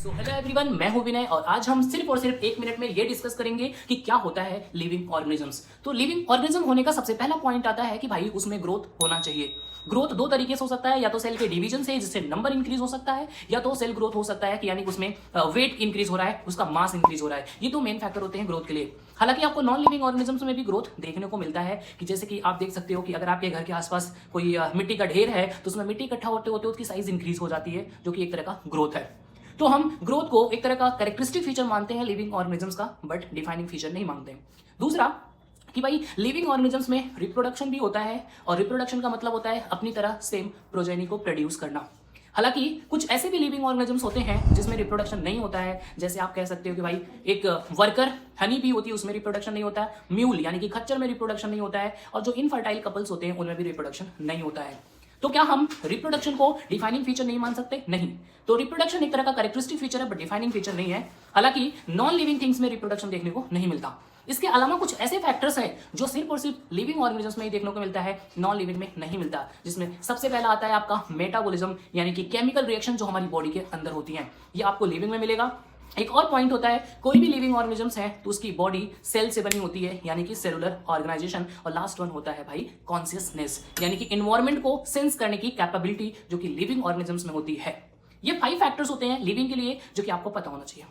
Hello everyone, मैं हूं विनय और आज हम सिर्फ और सिर्फ 1 मिनट में ये डिस्कस करेंगे कि क्या होता है लिविंग ऑर्गेनिजम्स। तो लिविंग ऑर्गेनिज्म होने का सबसे पहला पॉइंट आता है कि भाई उसमें ग्रोथ होना चाहिए। ग्रोथ दो तरीके से हो सकता है, या तो सेल के डिवीजन से जिससे नंबर इंक्रीज हो सकता है, या तो सेल ग्रोथ हो सकता है कि यानी उसमें वेट इंक्रीज हो रहा है, उसका मास इंक्रीज हो रहा है। ये दो मेन फैक्टर होते हैं ग्रोथ के लिए। हालांकि आपको नॉन लिविंग ऑर्गेनिजम्स में भी ग्रोथ देखने को मिलता है कि जैसे कि आप देख सकते हो कि अगर आपके घर के आसपास कोई मिट्टी का ढेर है तो उसमें मिट्टी इकट्ठा होते होते उसकी साइज इंक्रीज हो जाती है, जो कि एक तरह का ग्रोथ है। तो हम ग्रोथ को एक तरह का कैरेक्टरिस्टिक फीचर मानते हैं लिविंग ऑर्गेनिजम्स का, बट डिफाइनिंग फीचर नहीं मानते हैं। दूसरा कि भाई लिविंग ऑर्गेनिजम्स में रिप्रोडक्शन भी होता है, और रिप्रोडक्शन का मतलब होता है अपनी तरह सेम प्रोजेनी को प्रोड्यूस करना। हालांकि कुछ ऐसे भी लिविंग ऑर्गेनिजम्स होते हैं जिसमें रिप्रोडक्शन नहीं होता है। जैसे आप कह सकते हो कि भाई एक वर्कर हनी भी होती है, उसमें रिप्रोडक्शन नहीं होता है। म्यूल यानी कि खच्चर में रिप्रोडक्शन नहीं होता है, और जो इनफर्टाइल कपल्स होते हैं उनमें भी रिप्रोडक्शन नहीं होता है। तो क्या हम रिप्रोडक्शन को डिफाइनिंग फीचर नहीं मान सकते? नहीं। तो रिप्रोडक्शन एक तरह का कैरेक्टरिस्टिक फीचर है, बट डिफाइनिंग फीचर नहीं है। हालांकि नॉन लिविंग थिंग्स में रिप्रोडक्शन देखने को नहीं मिलता। इसके अलावा कुछ ऐसे फैक्टर्स हैं जो सिर्फ और सिर्फ लिविंग ऑर्गेनिजम्स में ही देखने को मिलता है, नॉन लिविंग में नहीं मिलता। जिसमें सबसे पहला आता है आपका मेटाबॉलिज्म, यानी कि केमिकल रिएक्शन जो हमारी बॉडी के अंदर होती हैं, ये आपको लिविंग में मिलेगा। एक और पॉइंट होता है, कोई भी लिविंग ऑर्गेनिजम्स है तो उसकी बॉडी सेल से बनी होती है, यानी कि सेलुलर ऑर्गेनाइजेशन। और लास्ट वन होता है भाई कॉन्शियसनेस, यानी कि एनवायरनमेंट को सेंस करने की कैपेबिलिटी, जो कि लिविंग ऑर्गेनिजम्स में होती है। ये 5 फैक्टर्स होते हैं लिविंग के लिए जो कि आपको पता होना चाहिए।